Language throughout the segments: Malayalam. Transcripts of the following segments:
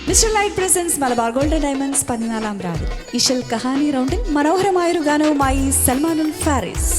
Mister light presence Malabar gold diamonds 14-ാം രാവിൽ ഇശൽ കഹാനി റൗണ്ടിൽ മനോഹരമായൊരു ഗാനവുമായി സൽമാനുൽ ഫാരിസ്.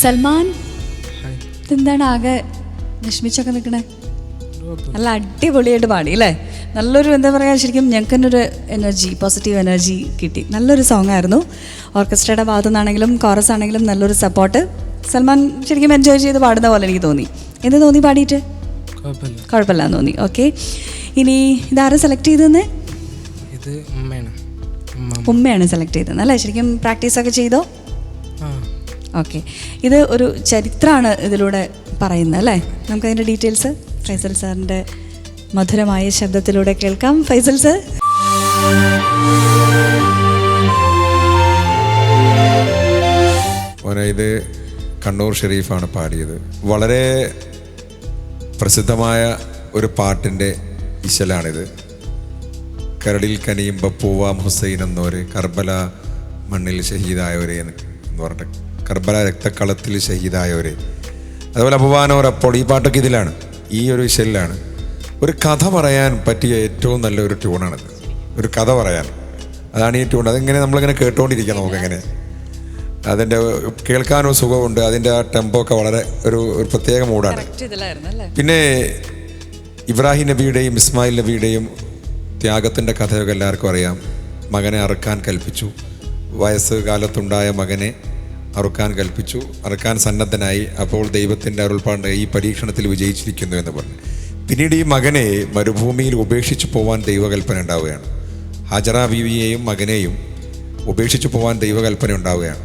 സൽമാൻ, ഇതെന്താണ് ആകെ വിഷമിച്ചൊക്കെ നിൽക്കണേ? നല്ല അടിപൊളിയായിട്ട് പാടി അല്ലേ? നല്ലൊരു എന്താ പറയുക, ശരിക്കും ഞങ്ങൾക്ക് തന്നെ ഒരു എനർജി, പോസിറ്റീവ് എനർജി കിട്ടി. നല്ലൊരു സോങ് ആയിരുന്നു. ഓർക്കസ്ട്രയുടെ ഭാഗത്തു നിന്നാണെങ്കിലും കോറസ് ആണെങ്കിലും നല്ലൊരു സപ്പോർട്ട്. സൽമാൻ ശരിക്കും എൻജോയ് ചെയ്ത് പാടുന്ന പോലെ എനിക്ക് തോന്നി. എന്ത് തോന്നി പാടിയിട്ട്? കുഴപ്പമില്ലാന്ന് തോന്നി. ഓക്കെ, ഇനി ഇതാരും സെലക്ട് ചെയ്തതെന്ന്? ഇത് ഉമ്മയാണ് സെലക്ട് ചെയ്തത് അല്ലേ? ശരിക്കും പ്രാക്ടീസൊക്കെ ചെയ്തോ? ഓക്കെ, ഇത് ഒരു ചരിത്രമാണ് ഇതിലൂടെ പറയുന്നത് അല്ലേ? നമുക്കതിൻ്റെ ഡീറ്റെയിൽസ് ഫൈസൽ സാറിൻ്റെ മധുരമായ ശബ്ദത്തിലൂടെ കേൾക്കാം. ഫൈസൽ സാർ. ഇത് കണ്ണൂർ ഷെരീഫാണ് പാടിയത്. വളരെ പ്രസിദ്ധമായ ഒരു പാട്ടിൻ്റെ ഇശലാണിത്. കരളിൽ കനിയുമ്പോൾ പൂവാം ഹുസൈൻ എന്നവർ, കർബല മണ്ണിൽ ഷഹീദായവരെ എന്ന് പറഞ്ഞിട്ട്, കർബല രക്തക്കളത്തിൽ ഷഹീദായവരെ. അതുപോലെ അബുവാനോർ. അപ്പോൾ ഈ പാട്ടൊക്കെ ഇതിലാണ്, ഈ ഒരു ഇശലിലാണ്. ഒരു കഥ പറയാൻ പറ്റിയ ഏറ്റവും നല്ലൊരു ട്യൂണാണിത്. ഒരു കഥ പറയാൻ, അതാണ് ഈ ട്യൂൺ. അതിങ്ങനെ നമ്മളിങ്ങനെ കേട്ടുകൊണ്ടിരിക്കാം. നമുക്കങ്ങനെ അതിൻ്റെ കേൾക്കാനോ സുഖമുണ്ട്. അതിൻ്റെ ആ ടെമ്പോ ഒക്കെ വളരെ ഒരു പ്രത്യേക മൂഡാണ്. പിന്നെ ഇബ്രാഹിം നബിയുടെയും ഇസ്മായിൽ നബിയുടെയും ത്യാഗത്തിൻ്റെ കഥയൊക്കെ എല്ലാവർക്കും അറിയാം. മകനെ അറുക്കാൻ കൽപ്പിച്ചു. വയസ്സ് കാലത്തുണ്ടായ മകനെ അറുക്കാൻ കൽപ്പിച്ചു. അറുക്കാൻ സന്നദ്ധനായി. അപ്പോൾ ദൈവത്തിൻ്റെ അരുൾപ്പാട് ഈ പരീക്ഷണത്തിൽ വിജയിച്ചിരിക്കുന്നു എന്ന് പറഞ്ഞു. പിന്നീട് ഈ മകനെ മരുഭൂമിയിൽ ഉപേക്ഷിച്ചു പോവാൻ ദൈവകൽപ്പന ഉണ്ടാവുകയാണ്. ഹാജറ ബീവിയെയും മകനെയും ഉപേക്ഷിച്ചു പോവാൻ ദൈവകൽപ്പന ഉണ്ടാവുകയാണ്.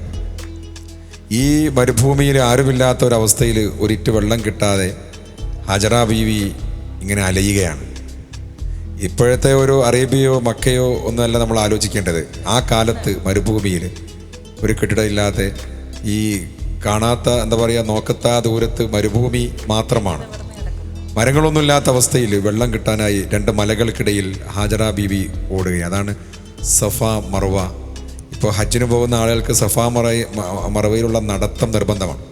ഈ മരുഭൂമിയിൽ ആരുമില്ലാത്ത ഒരവസ്ഥയിൽ ഒരിറ്റ് വെള്ളം കിട്ടാതെ ഹാജറ ബീവി ഇങ്ങനെ അലയുകയാണ്. ഇപ്പോഴത്തെ ഒരു അറേബ്യയോ മക്കയോ ഒന്നുമല്ല നമ്മൾ ആലോചിക്കേണ്ടത്. ആ കാലത്ത് മരുഭൂമിയിൽ ഒരു കെട്ടിടമില്ലാതെ ഈ കാണാത്ത എന്താ പറയുക, നോക്കത്താ ദൂരത്ത് മരുഭൂമി മാത്രമാണ്. മരങ്ങളൊന്നുമില്ലാത്ത അവസ്ഥയിൽ വെള്ളം കിട്ടാനായി രണ്ട് മലകൾക്കിടയിൽ ഹാജറ ബീവി ഓടുകയാണ്. അതാണ് സഫ മറുവ. ഇപ്പോൾ ഹജ്ജിന് പോകുന്ന ആളുകൾക്ക് സഫ മറവയിലുള്ള നടത്തം നിർബന്ധമാണ്.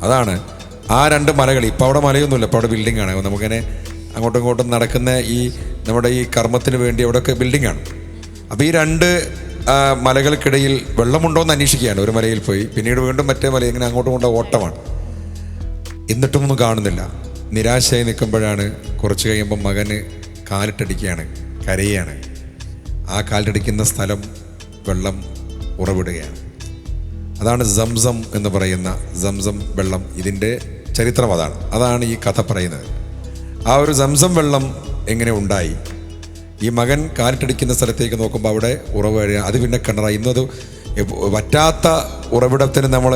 അതാണ് ആ രണ്ട് മലകൾ. ഇപ്പോൾ അവിടെ മലയൊന്നുമില്ല, ഇപ്പോൾ അവിടെ ബിൽഡിങ്ങാണ്. നമുക്കിങ്ങനെ അങ്ങോട്ടും ഇങ്ങോട്ടും നടക്കുന്ന ഈ നമ്മുടെ ഈ കർമ്മത്തിന് വേണ്ടി അവിടെയൊക്കെ ബിൽഡിങ്ങാണ്. അപ്പോൾ ഈ രണ്ട് മലകൾക്കിടയിൽ വെള്ളമുണ്ടോ എന്ന് അന്വേഷിക്കുകയാണ്. ഒരു മലയിൽ പോയി പിന്നീട് വീണ്ടും മറ്റേ മല, ഇങ്ങനെ അങ്ങോട്ടും ഇങ്ങോട്ടും ഓട്ടമാണ്. എന്നിട്ടും ഒന്നും കാണുന്നില്ല. നിരാശയായി നിൽക്കുമ്പോഴാണ് കുറച്ച് കഴിയുമ്പോൾ മകന് കാലിട്ടടിക്കുകയാണ്, കരയുകയാണ്. ആ കാലിട്ടടിക്കുന്ന സ്ഥലം വെള്ളം ഉറവിടുകയാണ്. അതാണ് സംസം എന്ന് പറയുന്ന സംസം വെള്ളം. ഇതിൻ്റെ ചരിത്രം അതാണ് ഈ കഥ പറയുന്നത്. ആ ഒരു സംസം വെള്ളം എങ്ങനെ ഉണ്ടായി? ഈ മകൻ കാലിട്ടടിക്കുന്ന സ്ഥലത്തേക്ക് നോക്കുമ്പോൾ അവിടെ ഉറവ്. അത് പിന്നെ കിണറായി. ഇന്നത് വറ്റാത്ത ഉറവിടത്തിന് നമ്മൾ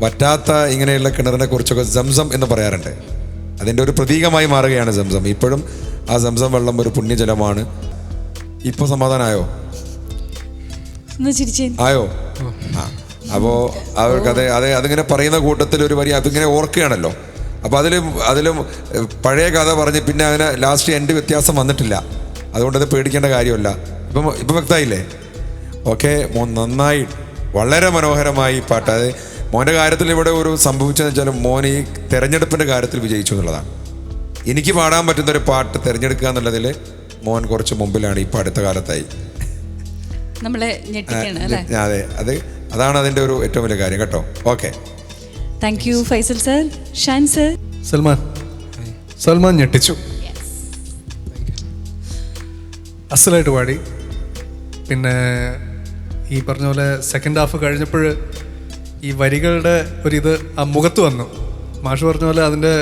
വറ്റാത്ത ഇങ്ങനെയുള്ള കിണറിനെ കുറിച്ചൊക്കെ സംസം എന്ന് പറയാറുണ്ട്. അതിൻ്റെ ഒരു പ്രതീകമായി മാറുകയാണ് സംസം. ഇപ്പോഴും ആ സംസം വെള്ളം ഒരു പുണ്യജലമാണ്. ഇപ്പോൾ സമാധാനമായോ? ആയോ? അപ്പോൾ ആ ഒരു കഥ അതിങ്ങനെ പറയുന്ന കൂട്ടത്തിൽ ഒരു വരി അതിങ്ങനെ ഓർക്കുകയാണല്ലോ. അപ്പോൾ അതിലും പഴയ കഥ പറഞ്ഞ് പിന്നെ അങ്ങനെ ലാസ്റ്റ് എൻഡ് വ്യത്യാസം വന്നിട്ടില്ല. അതുകൊണ്ടത് പേടിക്കേണ്ട കാര്യമല്ല. ഇപ്പം വ്യക്തമായില്ലേ? ഓക്കെ, നന്നായി, വളരെ മനോഹരമായി പാട്ട്. അത് മോൻ്റെ കാര്യത്തിൽ ഇവിടെ ഒരു സംഭവിച്ചതെന്ന് വെച്ചാൽ മോൻ ഈ തിരഞ്ഞെടുപ്പിൻ്റെ കാര്യത്തിൽ വിജയിച്ചു എന്നുള്ളതാണ്. എനിക്ക് പാടാൻ പറ്റുന്നൊരു പാട്ട് തിരഞ്ഞെടുക്കുക എന്നുള്ളതിൽ മോൻ കുറച്ച് മുമ്പിലാണ്. ഇപ്പോൾ അടുത്ത കാലത്തായി അതെ, അതാണ് അതിൻ്റെ ഒരു ഏറ്റവും വലിയ കാര്യം കേട്ടോ. Okay, thank you Faisal sir. Shan sir. Salman ഞെട്ടിച്ചു. അസലായിട്ട് പാടി. പിന്നെ ഈ പറഞ്ഞ പോലെ സെക്കൻഡ് ഹാഫ് കഴിഞ്ഞപ്പോൾ ഈ വരികളുടെ ഒരിത് ആ മുഖത്ത് വന്നു. മാഷ് പറഞ്ഞ പോലെ അതിൻ്റെ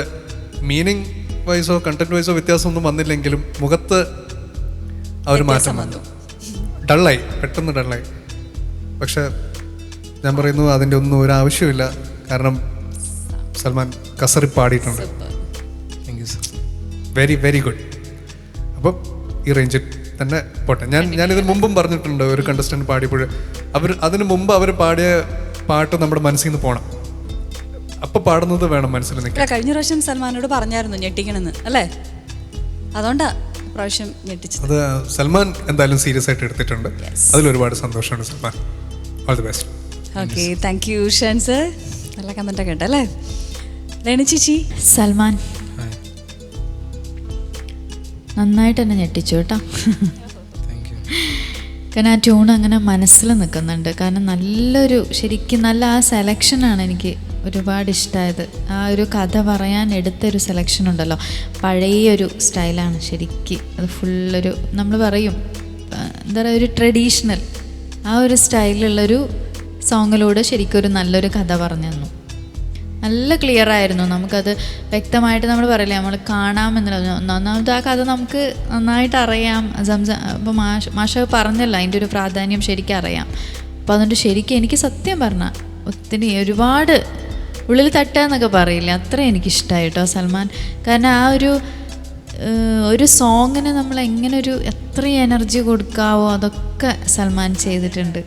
മീനിങ് വൈസോ കണ്ടന്റ് വൈസോ വ്യത്യാസമൊന്നും വന്നില്ലെങ്കിലും മുഖത്ത് ആ ഒരു മാറ്റം വന്നു. ഡള്ളായി, പെട്ടെന്ന് ഡള്ളായി. പക്ഷെ ഞാൻ പറയുന്നു അതിൻ്റെ ഒന്നും ഒരു ആവശ്യമില്ല. കാരണം സൽമാൻ കസറി പാടിയിട്ടുണ്ട്. Very very good. അപ്പം ഈ റേഞ്ചിൽ തന്നെ പോട്ടെ. ഞാനിതിന് മുമ്പും പറഞ്ഞിട്ടുണ്ട്, ഒരു കണ്ടസ്റ്റന്റ് പാടിയപ്പോൾ അതിന് മുമ്പ് അവർ പാടിയ പാട്ട് നമ്മുടെ മനസ്സിൽ നിന്ന് പോകണം. അപ്പൊ പാടുന്നത് വേണം മനസ്സിൽ നിൽക്കാൻ. കഴിഞ്ഞ പ്രാവശ്യം സൽമാനോട് പറഞ്ഞായിരുന്നു ഞെട്ടിക്കണമെന്ന് അല്ലേ? അതുകൊണ്ടാ പ്രാവശ്യം ഞെട്ടിച്ചത്. അത് സൽമാൻ എന്തായാലും സീരിയസ് ആയിട്ട് എടുത്തിട്ടുണ്ട്. അതിലൊരുപാട് സന്തോഷമാണ് Salman. All the best. Okay, thank you Shan sir. നല്ല കമന്റ് കേട്ടോ അല്ലേ? രേണു ചേച്ചി. സൽമാൻ നന്നായിട്ട് തന്നെ ഞെട്ടിച്ചു കേട്ടോ. കാരണം ആ ട്യൂൺ അങ്ങനെ മനസ്സിൽ നിൽക്കുന്നുണ്ട്. കാരണം നല്ലൊരു ശരിക്കും നല്ല ആ സെലക്ഷനാണ് എനിക്ക് ഒരുപാട് ഇഷ്ടമായത്. ആ ഒരു കഥ പറയാൻ എടുത്തൊരു സെലക്ഷൻ ഉണ്ടല്ലോ, പഴയൊരു സ്റ്റൈലാണ് ശരിക്കും. അത് ഫുള്ളൊരു നമ്മൾ പറയും എന്താ പറയുക, ഒരു ട്രഡീഷണൽ ആ ഒരു സ്റ്റൈലിലുള്ളൊരു സോങ്ങിലൂടെ ശരിക്കും ഒരു നല്ലൊരു കഥ പറഞ്ഞു തന്നു. നല്ല ക്ലിയർ ആയിരുന്നു. നമുക്കത് വ്യക്തമായിട്ട് നമ്മൾ പറയില്ലേ, നമ്മൾ കാണാമെന്നുള്ള ഒന്നാമത് ആ കഥ നമുക്ക് നന്നായിട്ട് അറിയാം. ഇപ്പോൾ മാഷ പറഞ്ഞല്ലോ അതിൻ്റെ ഒരു പ്രാധാന്യം ശരിക്കും അറിയാം. അപ്പോൾ അതുകൊണ്ട് ശരിക്കും എനിക്ക് സത്യം പറഞ്ഞാൽ ഒത്തിരി ഒരുപാട് ഉള്ളിൽ തട്ടുക എന്നൊക്കെ പറയില്ലേ, അത്ര എനിക്കിഷ്ടമായി കേട്ടോ സൽമാൻ. കാരണം ആ ഒരു സോങ്ങിന് നമ്മൾ എങ്ങനെ എത്ര എനർജി കൊടുക്കാവോ അതൊക്കെ സൽമാൻ ചെയ്തിട്ടുണ്ട്.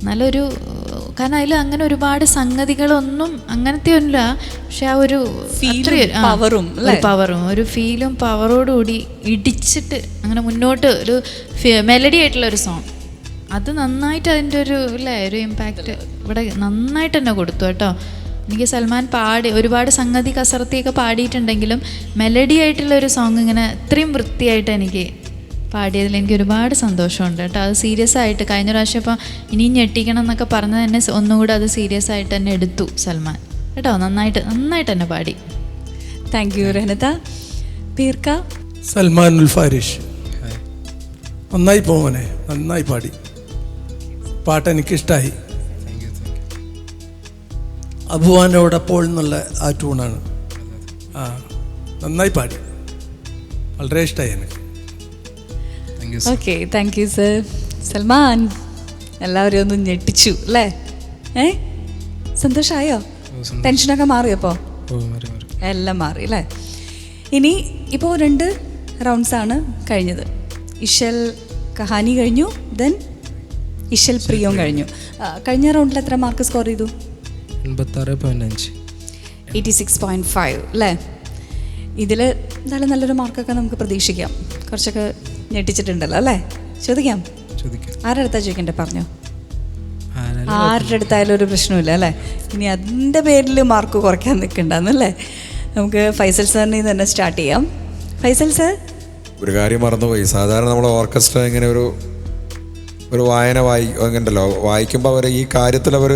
നല്ലൊരു, കാരണം അതിൽ അങ്ങനെ ഒരുപാട് സംഗതികളൊന്നും അങ്ങനത്തെ ഒന്നുമില്ല, പക്ഷെ ആ ഒരു പവറും ഒരു ഫീലും പവറോടുകൂടി ഇടിച്ചിട്ട് അങ്ങനെ മുന്നോട്ട് ഒരു മെലഡി ആയിട്ടുള്ള ഒരു സോങ്, അത് നന്നായിട്ട് അതിൻ്റെ ഒരു ഇമ്പാക്റ്റ് ഇവിടെ നന്നായിട്ട് തന്നെ കൊടുത്തു കേട്ടോ. എനിക്ക് സൽമാൻ ഒരുപാട് സംഗതി കസർത്തിയൊക്കെ പാടിയിട്ടുണ്ടെങ്കിലും മെലഡി ആയിട്ടുള്ള ഒരു സോങ് ഇങ്ങനെ ഇത്രയും വൃത്തിയായിട്ട് എനിക്ക് പാടിയതിൽ എനിക്ക് ഒരുപാട് സന്തോഷമുണ്ട് കേട്ടോ. അത് സീരിയസ് ആയിട്ട് കഴിഞ്ഞ പ്രാവശ്യം ഇപ്പം ഇനിയും ഞെട്ടിക്കണം എന്നൊക്കെ പറഞ്ഞത് തന്നെ ഒന്നുകൂടെ അത് സീരിയസ് ആയിട്ട് തന്നെ എടുത്തു സൽമാൻ കേട്ടോ. നന്നായിട്ട് തന്നെ പാടി. Thank you Rahanath. പീർക്ക സൽമാനുൽ ഫാരിഷ് നന്നായി പോവനെ, നന്നായി പാടി. പാട്ട് എനിക്കിഷ്ടമായി. അബുവാനോടപ്പോൾ എന്നുള്ള ആ ട്യൂണാണ്. നന്നായി പാടി, വളരെ ഇഷ്ടമായി എനിക്ക്. Okay, thank you sir. Salman എല്ലാവരും ഒന്ന് ഞെട്ടിച്ചു അല്ലേ? സന്തോഷമായോ? ടെൻഷനൊക്കെ മാറിയപ്പോൾ? എല്ലാം മാറി അല്ലേ? ഇനി ഇപ്പോൾ 2 റൗണ്ട്സാണ് കഴിഞ്ഞത്. ഇഷൽ കഹാനി കഴിഞ്ഞു, ദെൻ ഇഷൽ പ്രിയോം കഴിഞ്ഞു. കഴിഞ്ഞ റൗണ്ടിൽ എത്ര മാർക്ക് സ്കോർ ചെയ്തു? 86.5 അല്ലേ? ഇതിൽ എന്തായാലും നല്ലൊരു മാർക്കൊക്കെ നമുക്ക് പ്രതീക്ഷിക്കാം. കുറച്ചൊക്കെ ഞെട്ടിച്ചിട്ടുണ്ടല്ലോ അല്ലേ? ചോദിക്കാം. ആരുടെ അടുത്താ ചോദിക്കണ്ടേ? പറഞ്ഞോ. ആരുടെ അടുത്തായാലും ഒരു പ്രശ്നമില്ല അല്ലേ? ഇനി അതിൻ്റെ പേരിൽ മാർക്ക് കുറയ്ക്കാൻ നിൽക്കണ്ടെന്നല്ലേ? നമുക്ക് ഫൈസൽ സാറിനെ തന്നെ സ്റ്റാർട്ട് ചെയ്യാം. ഫൈസൽ സാർ, ഒരു കാര്യം മറന്നുപോയി. സാധാരണ നമ്മൾ ഓർക്കസ്ട്ര ഇങ്ങനെ ഒരു വായന അങ്ങനെയല്ലോ, വായിക്കുമ്പോൾ അവർ ഈ കാര്യത്തിൽ അവർ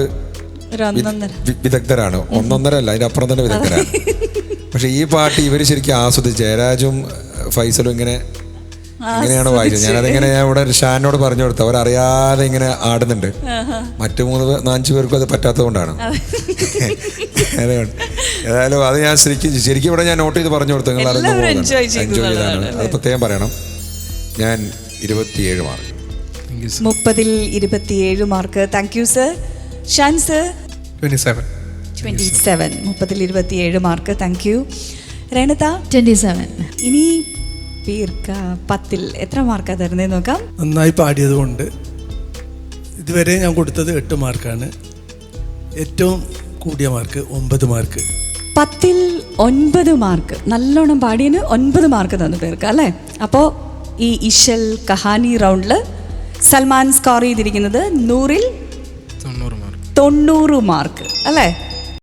വിദഗ്ധരാണ്. 1.5 അല്ല, അതിൻ്റെ അപ്പുറം തന്നെ വിദഗ്ധരാണ്. പക്ഷെ ഈ പാട്ട് ഇവർ ശരിക്കും ആസ്വദിച്ച്, ജയരാജും ഫൈസലും ഇങ്ങനെയാണ് വായിച്ചത്. ഞാനതിങ്ങനെ ഇവിടെ ഷാനോട് പറഞ്ഞു കൊടുത്തു, അവരറിയാതെ ഇങ്ങനെ ആടുന്നുണ്ട്. മറ്റു 3-4 പേർക്കും അത് പറ്റാത്തത് കൊണ്ടാണ്. ഏതായാലും അത് ഞാൻ ശരിക്കും ഇവിടെ ഞാൻ നോട്ട് ചെയ്ത് പറഞ്ഞു കൊടുത്തു. നിങ്ങൾ എൻജോയ് ചെയ്താണ്, അത് പ്രത്യേകം പറയണം. ഞാൻ 27 മാർക്ക്. 30-ൽ 27 mark. Thank you sir. Shan sir 27. 30-ൽ 27 മാർക്ക്. Thank you. രേണത 27. ഇനി പീർക്ക 10-ൽ എത്ര മാർക്കാണ് തരുന്നത് നോക്കാം. നന്നായി പാടിയത് കൊണ്ട് ഇതുവരെ ഞാൻ കൊടുത്തത് 8 മാർക്കാണ്. ഏറ്റവും കൂടിയ മാർക്ക് 9 മാർക്ക്. 10-ൽ 9 മാർക്ക്. നല്ലോണം പാടിയതിന് 9 മാർക്ക് തന്നു പീർക്ക അല്ലേ? അപ്പോൾ ഈ ഇഷൽ കഹാനി റൗണ്ടിൽ സൽമാൻ സ്കോർ ചെയ്തിരിക്കുന്നത് 100-ൽ 90 മാർക്ക് അല്ലേ?